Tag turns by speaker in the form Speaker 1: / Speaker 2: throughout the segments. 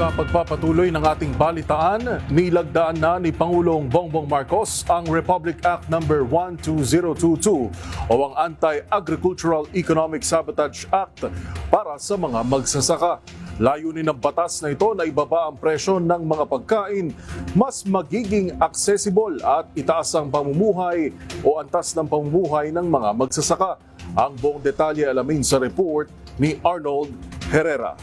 Speaker 1: Sa pagpapatuloy ng ating balitaan, nilagdaan na ni Pangulong Bongbong Marcos ang Republic Act No. 12022 o ang Anti-Agricultural Economic Sabotage Act para sa mga magsasaka. Layunin ng batas na ito na ibaba ang presyo ng mga pagkain, mas magiging accessible at itaas ang pamumuhay o antas ng pamumuhay ng mga magsasaka. Ang buong detalye alamin sa report ni Arnold Herrera.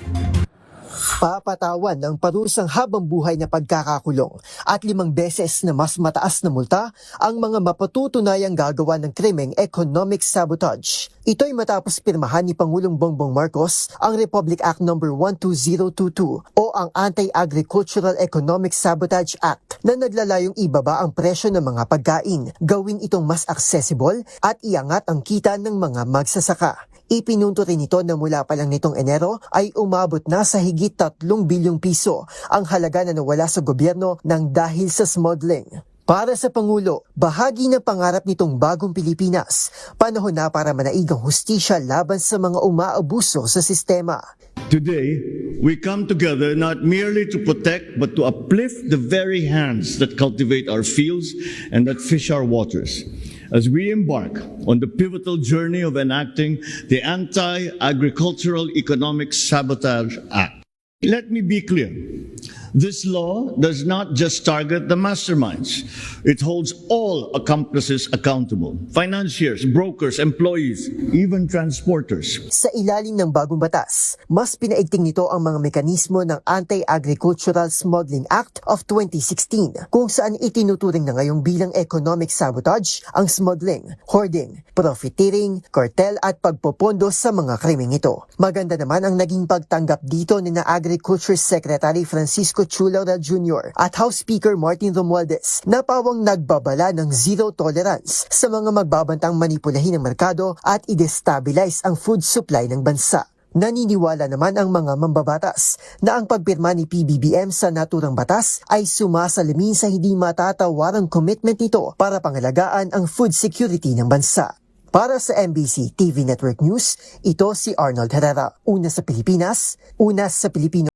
Speaker 2: Papatawan ng parusang habang buhay na pagkakakulong at 5 beses na mas mataas na multa ang mga mapatutunayang gagawa ng krimeng economic sabotage. Ito'y matapos pirmahan ni Pangulong Bongbong Marcos ang Republic Act No. 12022 o ang Anti-Agricultural Economic Sabotage Act na naglalayong ibaba ang presyo ng mga pagkain, gawin itong mas accessible at iangat ang kita ng mga magsasaka. Ipinunto rin ito na mula pa lang nitong Enero ay umabot na sa higit 3 bilyong piso ang halaga na nawala sa gobyerno ng dahil sa smuggling. Para sa Pangulo, bahagi ng pangarap nitong bagong Pilipinas, panahon na para manaig ang hustisya laban sa mga umaabuso sa sistema.
Speaker 3: Today, we come together not merely to protect but to uplift the very hands that cultivate our fields and that fish our waters, as we embark on the pivotal journey of enacting the Anti-Agricultural Economic Sabotage Act. Let me be clear. This law does not just target the masterminds. It holds all accomplices accountable. Financiers, brokers, employees, even transporters.
Speaker 2: Sa ilalim ng bagong batas, mas pinaigting nito ang mga mekanismo ng Anti-Agricultural Smuggling Act of 2016 kung saan itinuturing na ngayong bilang economic sabotage ang smuggling, hoarding, profiteering, cartel at pagpopondo sa mga krimeng ito. Maganda naman ang naging pagtanggap dito ni na Agriculture Secretary Francisco Chulaura Jr. at House Speaker Martin Romualdez na pawang nagbabala ng zero tolerance sa mga magbabantang manipulahin ng merkado at i-destabilize ang food supply ng bansa. Naniniwala naman ang mga mambabatas na ang pagpirma ni PBBM sa naturang batas ay sumasalamin sa hindi matatawarang commitment nito para pangalagaan ang food security ng bansa. Para sa MBC TV Network News, ito si Arnold Herrera. Una sa Pilipinas, una sa Pilipino.